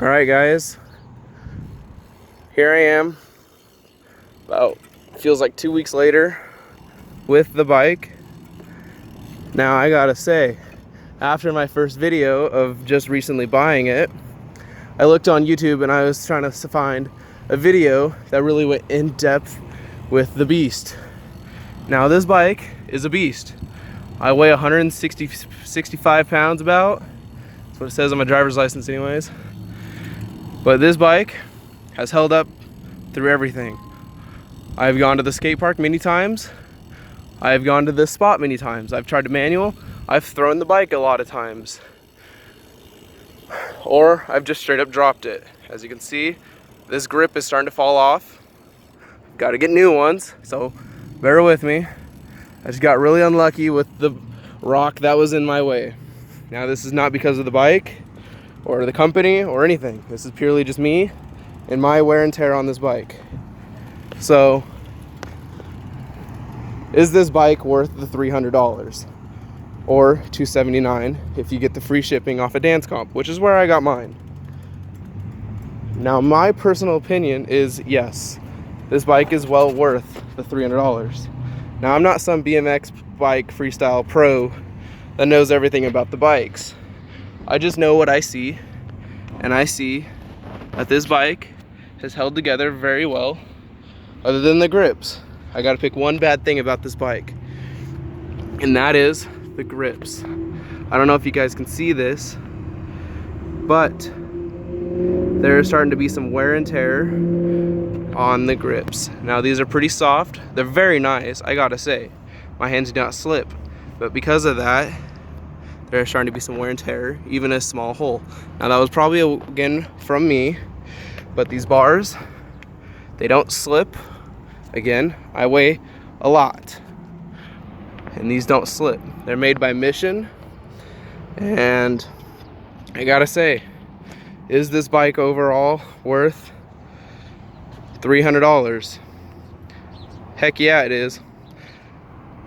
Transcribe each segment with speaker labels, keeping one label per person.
Speaker 1: All right, guys, here I am, about, feels like 2 weeks later with the bike. Now I gotta say, after my first video of just recently buying it, I looked on YouTube and I was trying to find a video that really went in depth with the beast. Now this bike is a beast. I weigh 65 pounds about. That's what it says on my driver's license anyways. But this bike has held up through everything. I've gone to the skate park many times. I've gone to this spot many times. I've tried to manual. I've thrown the bike a lot of times. Or I've just straight up dropped it. As you can see, this grip is starting to fall off. Got to get new ones, so bear with me. I just got really unlucky with the rock that was in my way. Now this is not because of the bike or the company or anything. This is purely just me and my wear and tear on this bike. So, is this bike worth the $300? Or $279 if you get the free shipping off a Dance Comp, which is where I got mine. Now my personal opinion is yes, this bike is well worth the $300. Now I'm not some BMX bike freestyle pro that knows everything about the bikes. I just know what I see, and I see that this bike has held together very well, other than the grips. I gotta pick one bad thing about this bike, and that is the grips. I don't know if you guys can see this, but there's starting to be some wear and tear on the grips. Now these are pretty soft. They're very nice, I gotta say. My hands do not slip, but because of that, there's starting to be some wear and tear, even a small hole. Now that was probably, again, from me, but these bars, they don't slip. Again, I weigh a lot, and these don't slip. They're made by Mission, and I gotta say, is this bike overall worth $300? Heck yeah, it is.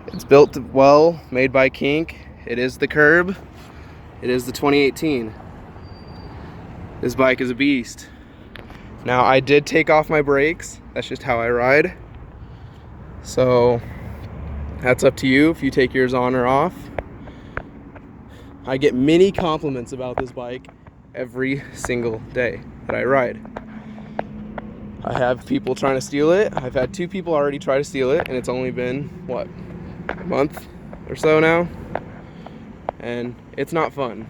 Speaker 1: It's built well, made by Kink. It is the curb. It is the 2018. This bike is a beast. Now I did take off my brakes. That's just how I ride. So that's up to you if you take yours on or off. I get many compliments about this bike every single day that I ride. I have people trying to steal it. I've had 2 people already try to steal it, and it's only been, what, a month or so now? And it's not fun.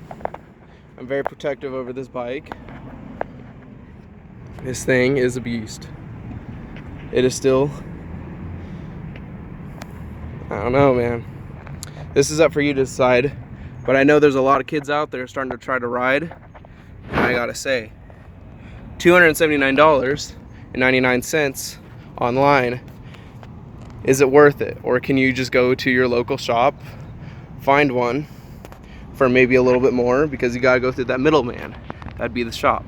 Speaker 1: I'm very protective over this bike. This thing is a beast. It is still, I don't know, man. This is up for you to decide, but I know there's a lot of kids out there starting to try to ride, and I gotta say, $279.99 online, is it worth it? Or can you just go to your local shop, find one for maybe a little bit more, because you gotta go through that middleman? That'd be the shop.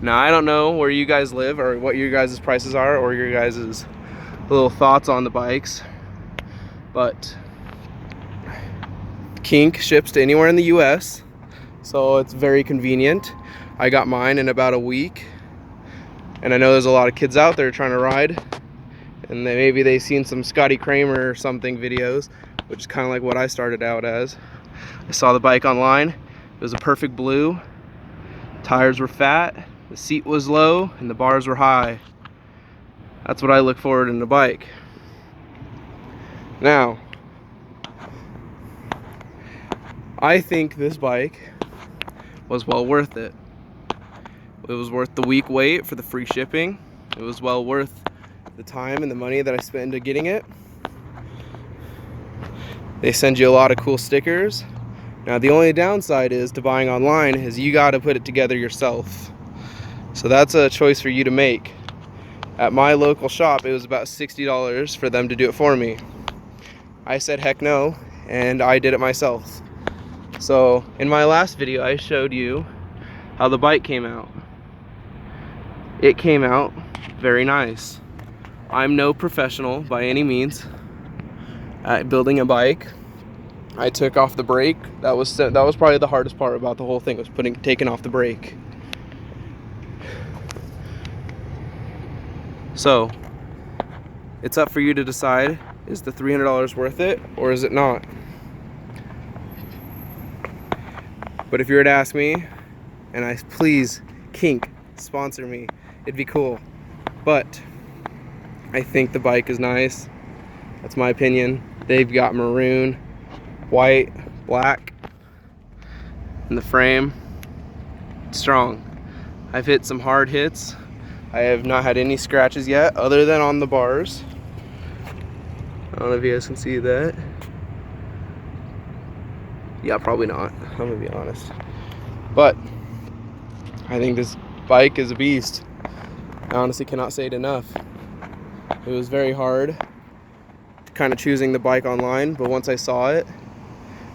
Speaker 1: Now I don't know where you guys live or what your guys' prices are, or your guys' little thoughts on the bikes, but Kink ships to anywhere in the US, so it's very convenient. I got mine in about a week, and I know there's a lot of kids out there trying to ride, and maybe they've seen some Scotty Kramer or something videos, which is kind of like what I started out as. I saw the bike online. It was a perfect blue. Tires were fat, the seat was low, and the bars were high. That's what I look forward in a bike. Now, I think this bike was well worth it. It was worth the week wait for the free shipping. It was well worth the time and the money that I spent into getting it. They send you a lot of cool stickers. Now the only downside is to buying online is you got to put it together yourself. So that's a choice for you to make. At my local shop, it was about $60 for them to do it for me. I said heck no, and I did it myself. So in my last video, I showed you how the bike came out. It came out very nice. I'm no professional by any means at building a bike. I took off the brake. That was probably the hardest part about the whole thing, was taking off the brake. So it's up for you to decide, is the $300 worth it or is it not? But if you were to ask me, and please, Kink, sponsor me, it'd be cool. But I think the bike is nice. That's my opinion. They've got maroon, white, black in the frame. It's strong. I've hit some hard hits. I have not had any scratches yet, other than on the bars. I don't know if you guys can see that. Yeah, probably not. I'm gonna be honest. But I think this bike is a beast. I honestly cannot say it enough. It was very hard kind of choosing the bike online, but once I saw it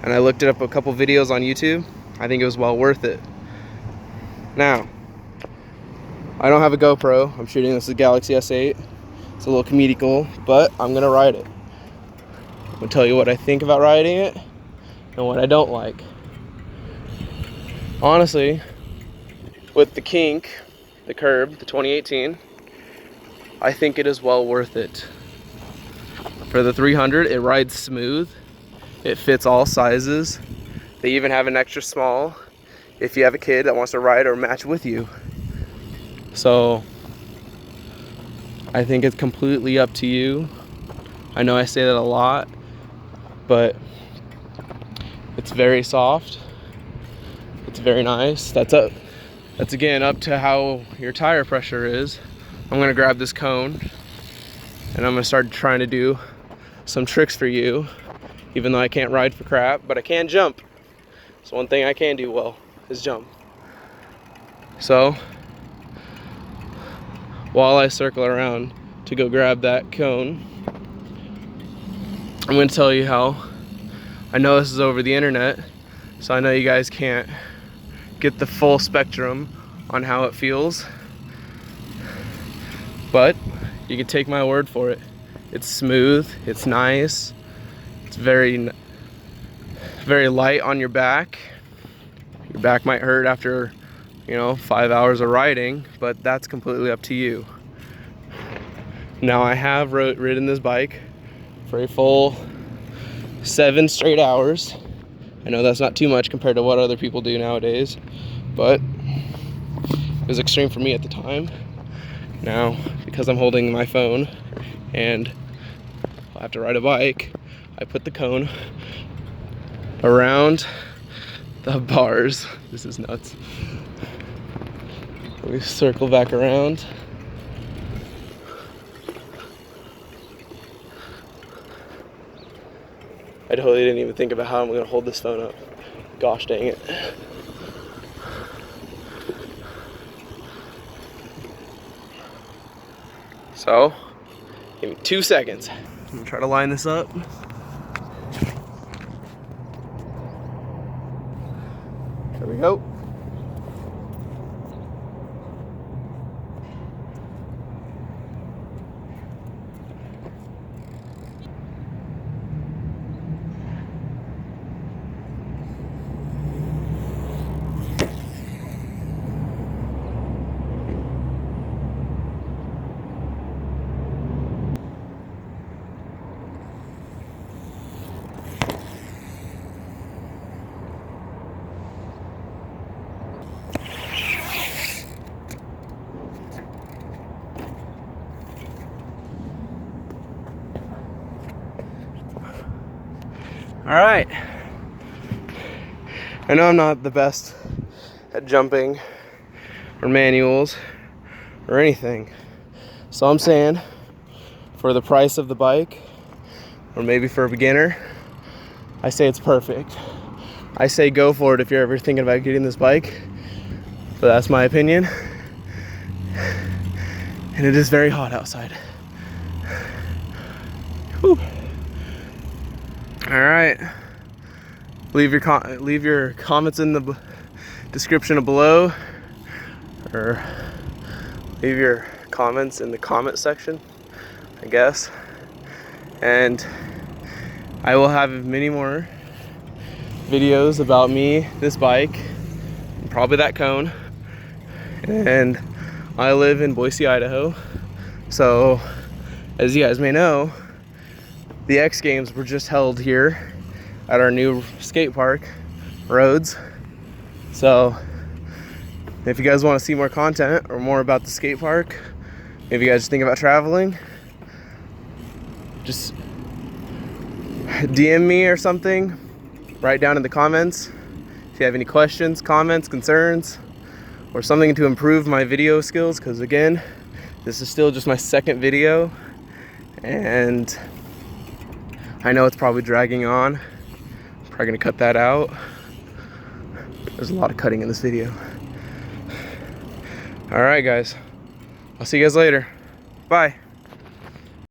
Speaker 1: and I looked up a couple videos on YouTube, I think it was well worth it. Now, I don't have a GoPro. I'm shooting this with Galaxy S8. It's a little comedical, but I'm gonna ride it. I'm gonna tell you what I think about riding it and what I don't like. Honestly, with the Kink, the Curb, the 2018, I think it is well worth it. For the 300, it rides smooth. It fits all sizes. They even have an extra small if you have a kid that wants to ride or match with you. So I think it's completely up to you. I know I say that a lot, but it's very soft. It's very nice. That's again up to how your tire pressure is. I'm gonna grab this cone and I'm gonna start trying to do some tricks for you, even though I can't ride for crap, but I can jump. So one thing I can do well is jump. So while I circle around to go grab that cone, I'm gonna tell you how, I know this is over the internet, so I know you guys can't get the full spectrum on how it feels, but you can take my word for it. It's smooth, it's nice, it's very light on your back. Your back might hurt after, 5 hours of riding, but that's completely up to you. Now I have ridden this bike for a full 7 straight hours. I know that's not too much compared to what other people do nowadays, but it was extreme for me at the time. Now, because I'm holding my phone and I have to ride a bike, I put the cone around the bars. This is nuts. We circle back around. I totally didn't even think about how I'm gonna hold this phone up. Gosh dang it. So, give me 2 seconds. I'm gonna try to line this up. There we go. All right. I know I'm not the best at jumping or manuals or anything. So I'm saying for the price of the bike, or maybe for a beginner, I say it's perfect. I say go for it if you're ever thinking about getting this bike, but that's my opinion. And it is very hot outside. Whew. All right, leave your comments in the description below, or leave your comments in the comment section, I guess. And I will have many more videos about me, this bike, and probably that cone. And I live in Boise, Idaho, So, as you guys may know, the X Games were just held here at our new skate park, Rhodes. So, if you guys want to see more content or more about the skate park, if you guys think about traveling, just DM me or something, write down in the comments if you have any questions, comments, concerns, or something to improve my video skills, because again, this is still just my second video and I know it's probably dragging on. I'm probably gonna cut that out. There's a lot of cutting in this video. All right, guys, I'll see you guys later. Bye.